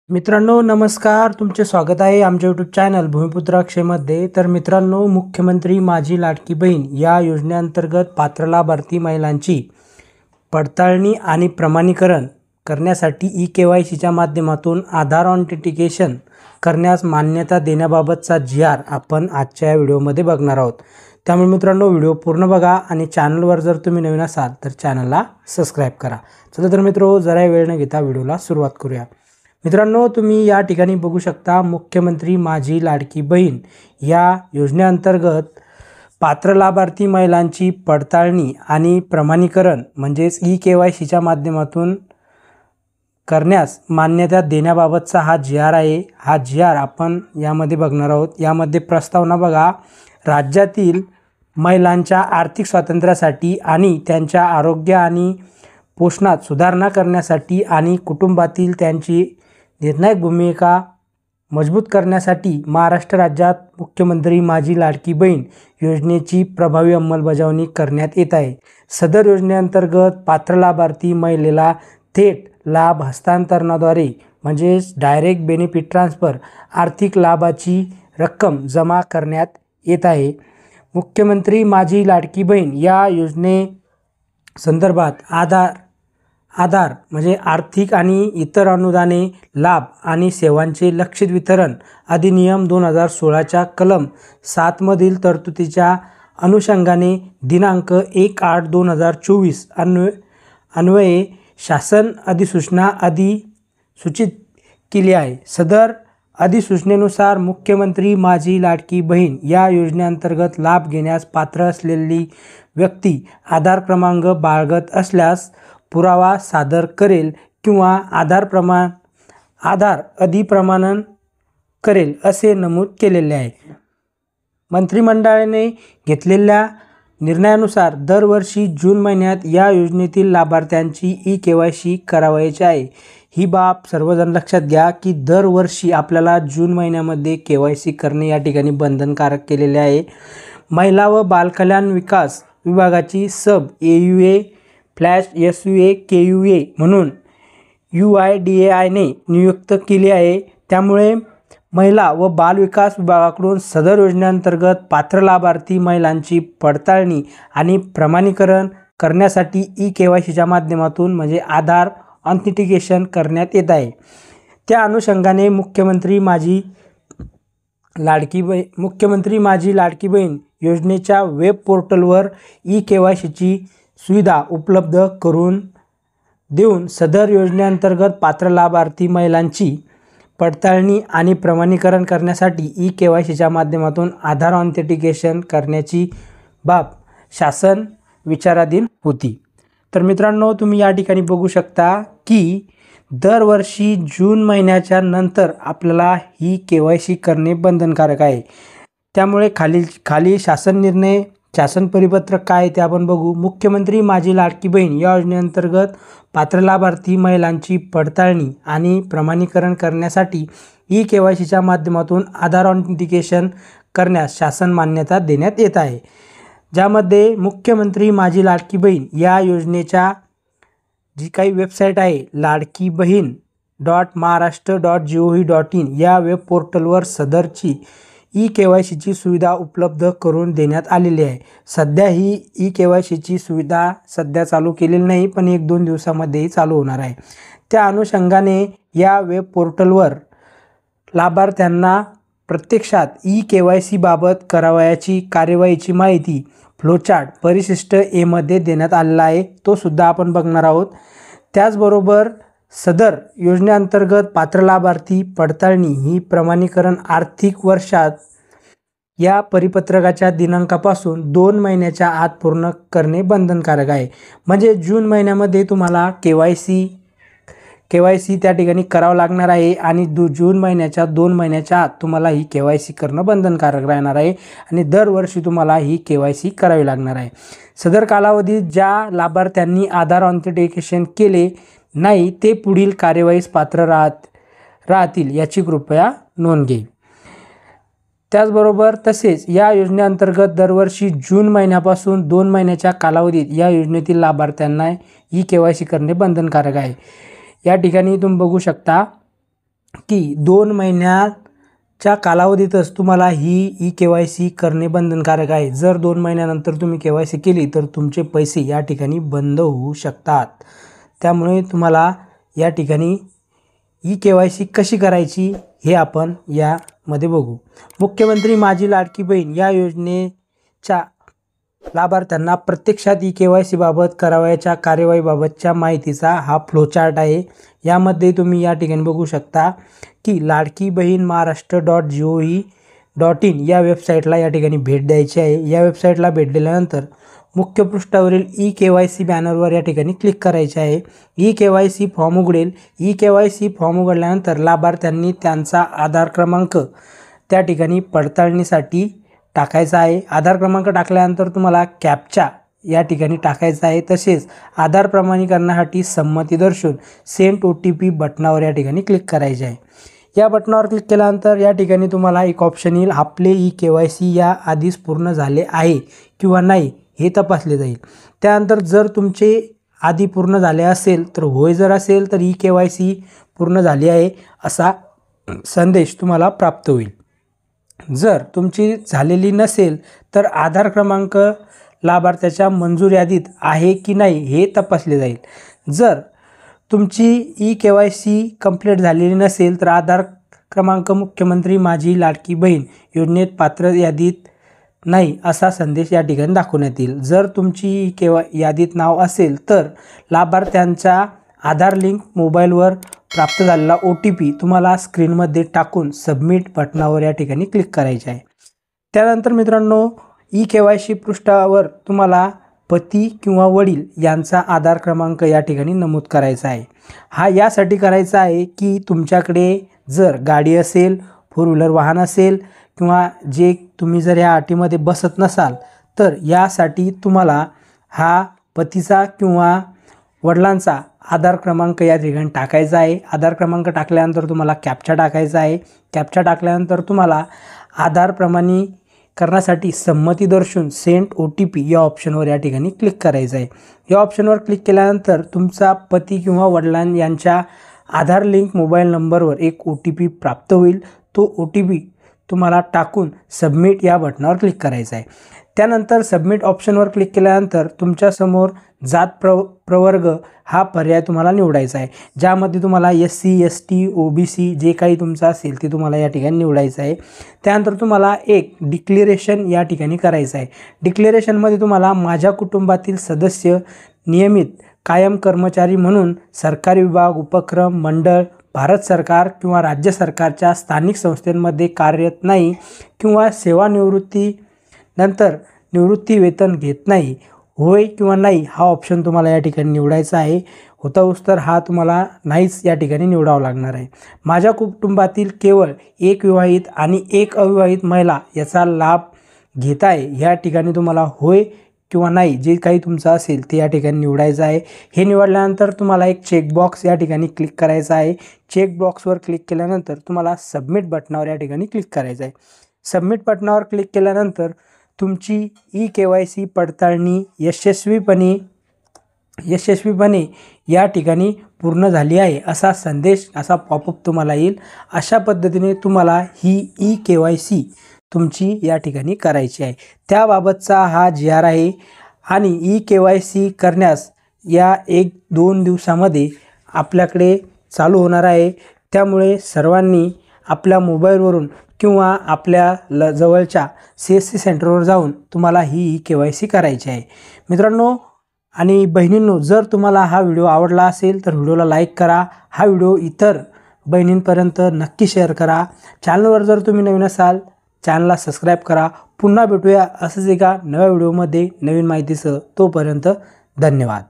मित्रांनो नमस्कार, तुमचे स्वागत आहे आमच्या यूट्यूब चॅनल भूमिपुत्र अक्षयमध्ये। तर मित्रांनो, मुख्यमंत्री माझी लाडकी बहीण या योजनेअंतर्गत पात्र लाभार्थी महिलांची पडताळणी आणि प्रमाणीकरण करण्यासाठी ई-KYCच्या माध्यमातून आधार ऑथेंटिकेशन करण्यास मान्यता देण्याबाबतचा जी-आर आपण आजच्या व्हिडिओमध्ये बघणार आहोत। त्यामुळे मित्रांनो, व्हिडिओ पूर्ण बघा आणि चॅनलवर जर तुम्ही नवीन असाल तर चॅनलला सबस्क्राईब करा। चला तर मित्रो, जरा वेळ न घेता व्हिडिओला सुरुवात करूया। मित्रांनो, तुम्ही या ठिकाणी बघू शकता, मुख्यमंत्री माझी लाडकी बहीण या योजनेअंतर्गत पात्र लाभार्थी महिलांची पडताळणी आणि प्रमाणीकरण म्हणजेच ई-KYCच्या माध्यमातून करण्यास मान्यता देण्याबाबतचा हा जी-आर आहे। हा जी-आर आपण यामध्ये बघणार आहोत। यामध्ये प्रस्तावना बघा, राज्यातील महिलांच्या आर्थिक स्वातंत्र्यासाठी आणि त्यांच्या आरोग्य आणि पोषणात सुधारणा करण्यासाठी आणि कुटुंबातील त्यांची निर्णायक भूमिका मजबूत करण्यासाठी महाराष्ट्र राज्यात मुख्यमंत्री माझी लाडकी बहीण योजनेची प्रभावी अंमलबजावणी करण्यात येत आहे। सदर योजनेअंतर्गत पात्र लाभार्थी महिलेला थेट लाभ हस्तांतरणाद्वारे म्हणजेच डायरेक्ट बेनिफिट ट्रान्सफर आर्थिक लाभाची रक्कम जमा करण्यात येत आहे। मुख्यमंत्री माझी लाडकी बहीण या योजने संदर्भात आधार म्हणजे आर्थिक आणि इतर अनुदाने, लाभ आणि सेवांचे लक्षित वितरण अधिनियम 2016च्या कलम 7 मधील तरतुदीच्या अनुषंगाने दिनांक 1/8/2024 अन्वये शासन अधिसूचना अधिसूचित केली आहे। सदर अधिसूचनेनुसार मुख्यमंत्री माझी लाडकी बहीण या योजनेअंतर्गत लाभ घेण्यास पात्र असलेली व्यक्ती आधार क्रमांक बाळगत असल्यास पुरावा सादर करेल किंवा आधार अधिप्रमाणन करेल असे नमूद केलेले आहे। मंत्रिमंडळाने घेतलेल्या निर्णयानुसार दरवर्षी जून महिन्यात या योजनेतील लाभार्थ्यांची ई-KYC करावायची आहे। ही बाब सर्वजण लक्षात घ्या की दरवर्षी आपल्याला जून महिन्यामध्ये KYC करणे या ठिकाणी बंधनकारक केलेले आहे। महिला व बालकल्याण विकास विभागाची सब AUA/SUA KUA म्हणून UIDAI ने नियुक्त केली आहे। त्यामुळे महिला व बाल विकास विभागाकडून सदर योजनेअंतर्गत पात्र लाभार्थी महिलांची पडताळणी आणि प्रमाणीकरण करण्यासाठी ई-KYCच्या माध्यमातून म्हणजे आधार ऑथेंटिकेशन करण्यात येत आहे। त्या अनुषंगाने मुख्यमंत्री माझी लाडकी बहीण योजनेच्या वेब पोर्टलवर ई-KYCची सुविधा उपलब्ध करून देऊन सदर योजनेअंतर्गत पात्र लाभार्थी महिलांची पडताळणी आणि प्रमाणीकरण करण्यासाठी ई-KYCच्या माध्यमातून आधार ऑथेंटिकेशन करण्याची बाब शासन विचाराधीन होती। तर मित्रांनो, तुम्ही या ठिकाणी बघू शकता की दरवर्षी जून महिन्याच्या नंतर आपल्याला ही KYC करणे बंधनकारक आहे। त्यामुळे खाली शासन परिपत्रक काय ते आपण बघू। मुख्यमंत्री माझी लाडकी बहीण या योजनेअंतर्गत पात्र लाभार्थी महिलांची पडताळणी आणि प्रमाणीकरण करण्यासाठी ई-KYCच्या माध्यमातून आधार ऑथेंटिकेशन करण्यास शासन मान्यता देण्यात येत आहे। ज्यामध्ये मुख्यमंत्री माझी लाडकी बहीण या योजनेच्या जी काही वेबसाईट आहे ladkibahin.maharashtra.gov.in या वेब पोर्टलवर सदरची ई-KYCची सुविधा उपलब्ध करून देण्यात आलेली आहे। सध्या ही ई-KYCची सुविधा सध्या चालू केलेली नाही, पण 1-2 दिवसामध्येही चालू होणार आहे। त्या अनुषंगाने या वेब पोर्टलवर लाभार्थ्यांना प्रत्यक्षात ई-KYC बाबत करावयाची कार्यवाहीची माहिती फ्लोचार्ट परिशिष्ट A मध्ये देण्यात आलेला आहे। तो सुद्धा आपण बघणार आहोत। त्याचबरोबर सदर योजनेअंतर्गत पात्र लाभार्थी पडताळणी ही प्रमाणीकरण आर्थिक वर्षात या परिपत्रकाच्या दिनांकापासून 2 महिन्याच्या आत पूर्ण करणे बंधनकारक आहे। म्हणजे जून महिन्यामध्ये तुम्हाला KYC त्या ठिकाणी करावं लागणार आहे आणि जून महिन्याच्या 2 महिन्याच्या आत तुम्हाला ही KYC करणं बंधनकारक राहणार आहे आणि दरवर्षी तुम्हाला ही KYC करावी लागणार आहे। सदर कालावधीत ज्या लाभार्थ्यांनी आधार ऑथेंटिकेशन केले नाही ते पुढील कार्यवाहीस पात्र राहतील याची कृपया नोंद घे। त्याचबरोबर तसेच या योजनेअंतर्गत दरवर्षी जून महिन्यापासून 2 महिन्याच्या कालावधीत या योजनेतील लाभार्थ्यांना ई-KYC करणे बंधनकारक आहे। या ठिकाणी तुम्ही बघू शकता की 2 महिन्याच्या कालावधीतच तुम्हाला ही KYC करणे बंधनकारक आहे. जर 2 महिन्यानंतर तुम्ही KYC केली तर तुमचे पैसे या ठिकाणी बंद होऊ शकतात. त्यामुळे तुम्हाला या ठिकाणी KYC कशी करायची हे आपण यामध्ये बघू. मुख्यमंत्री माझी लाडकी बहीण या योजनेच्या लाभार्थ्यांना प्रत्यक्षात KYC बाबत करावयाच्या कार्यवाहीबाबतच्या माहितीचा हा फ्लोचार्ट आहे. यामध्ये तुम्ही या ठिकाणी बघू शकता की लाडकी बहीण महाराष्ट्र.gov.in या वेबसाईटला या ठिकाणी भेट द्यायची आहे. या वेबसाईटला भेट दिल्यानंतर मुख्य पृष्ठावरील KYC बॅनरवर या ठिकाणी क्लिक करायचे आहे. KYC फॉर्म उघडेल. KYC फॉर्म उघडल्यानंतर लाभार्थ्यांनी त्यांचा आधार क्रमांक त्या ठिकाणी पडताळणीसाठी टाकायचा आहे. आधार क्रमांक टाकल्यानंतर तुम्हाला कॅप्चा या ठिकाणी टाकायचा आहे. तसेच आधार प्रमाणीकरणासाठी संमती दर्शवून सेंड OTP बटनावर या ठिकाणी क्लिक करायचे आहे. या बटनावर क्लिक केल्यानंतर या ठिकाणी तुम्हाला एक ऑप्शन येईल, आपले KYC या आधीच पूर्ण झाले आहे किंवा नाही हे तपासले जाईल. त्यानंतर जर तुमचे आधी पूर्ण झाले असेल तर होय, जर असेल तर KYC पूर्ण झाली आहे असा संदेश तुम्हाला प्राप्त होईल. जर तुमची झालेली नसेल तर आधार क्रमांक लाभार्थ्याच्या मंजूर यादीत आहे की नाही हे तपासले जाईल. जर तुमची KYC कंप्लीट झालेली नसेल तर आधार क्रमांक मुख्यमंत्री माझी लाडकी बहीण योजनेत पात्र यादीत नाही असा संदेश या ठिकाणी दाखवण्यात येईल. जर तुमची यादीत नाव असेल तर लाभार्थ्यांचा आधार लिंक मोबाईलवर प्राप्त झालेला OTP तुम्हाला स्क्रीनमध्ये टाकून सबमिट बटनावर या ठिकाणी क्लिक करायचे आहे. त्यानंतर मित्रांनो KYC पृष्ठावर तुम्हाला पती किंवा वडील यांचा आधार क्रमांक या ठिकाणी नमूद करायचा आहे. हा यासाठी करायचा आहे की तुमच्याकडे जर गाडी असेल, 4 व्हीलर वाहन असेल किंवा जे तुम्ही जर या अटीमध्ये बसत नसाल तर यासाठी तुम्हाला हा पतीचा किंवा वडिलांचा आधार क्रमांक या ठिकाणी टाकायचा आहे. आधार क्रमांक टाकल्यानंतर तुम्हाला कॅप्चा टाकायचा आहे. कॅप्चा टाकल्यानंतर तुम्हाला आधार प्रमाणीकरणासाठी संमती दर्शवून सेंड OTP या ऑप्शनवर या ठिकाणी क्लिक करायचं आहे. या ऑप्शनवर क्लिक केल्यानंतर तुमचा पती किंवा वडिलां यांच्या आधार लिंक मोबाईल नंबरवर एक OTP प्राप्त होईल. तो OTP तुम्हाला टाकून सबमिट या बटनावर क्लिक करायचं आहे. त्यानंतर सबमिट ऑप्शनवर क्लिक केल्यानंतर तुमच्यासमोर जात प्रवर्ग हा पर्याय तुम्हाला निवडायचा आहे, ज्यामध्ये तुम्हाला SC ST OBC जे काही तुमचं असेल ते तुम्हाला या ठिकाणी निवडायचं आहे. त्यानंतर तुम्हाला एक डिक्लेरेशन या ठिकाणी करायचं आहे. डिक्लेरेशनमध्ये तुम्हाला माझ्या कुटुंबातील सदस्य नियमित कायम कर्मचारी म्हणून सरकारी विभाग, उपक्रम, मंडळ, भारत सरकार किंवा राज्य सरकारच्या स्थानिक संस्थांमध्ये कार्यरत नाही किंवा सेवानिवृत्ती नंतर निवृत्ती वेतन घेत नाही, होय किंवा नाही हा ऑप्शन तुम्हाला या ठिकाणी निवडायचा आहे. होताच तर हा तुम्हाला नाहीच या ठिकाणी निवडावा लागणार आहे. माझ्या कुटुंबातील केवळ एक विवाहित आणि एक अविवाहित महिला याचा लाभ घेत आहे, ह्या ठिकाणी तुम्हाला होय किंवा नाही जे काही तुमचं असेल ते या ठिकाणी निवडायचं आहे. हे निवडल्यानंतर तुम्हाला एक चेकबॉक्स या ठिकाणी क्लिक करायचा आहे. चेकबॉक्सवर क्लिक केल्यानंतर तुम्हाला सबमिट बटनावर या ठिकाणी क्लिक करायचं आहे. सबमिट बटनावर क्लिक केल्यानंतर तुमची KYC पडताळणी यशस्वीपणे या ठिकाणी पूर्ण झाली आहे असा संदेश, असा पॉपअप तुम्हाला येईल. अशा पद्धतीने तुम्हाला ही KYC तुमची या ठिकाणी करायची आहे. त्याबाबतचा हा GR आहे आणि KYC करण्यास या 1-2 दिवसामध्ये आपल्याकडे चालू होणार आहे. त्यामुळे सर्वांनी आपल्या मोबाईलवरून किंवा आपल्या जवळच्या CSC सेंटरवर जाऊन तुम्हाला ही KYC करायची आहे. मित्रांनो आणि बहिणींनो, जर तुम्हाला हा व्हिडिओ आवडला असेल तर व्हिडिओला लाईक करा. हा व्हिडिओ इतर बहिणींपर्यंत नक्की शेअर करा. चॅनलवर जर तुम्ही नवीन असाल चॅनलला सबस्क्राईब करा. पुन्हा भेटूया असंच एका नव्या व्हिडिओमध्ये नवीन माहितीसह. तोपर्यंत धन्यवाद.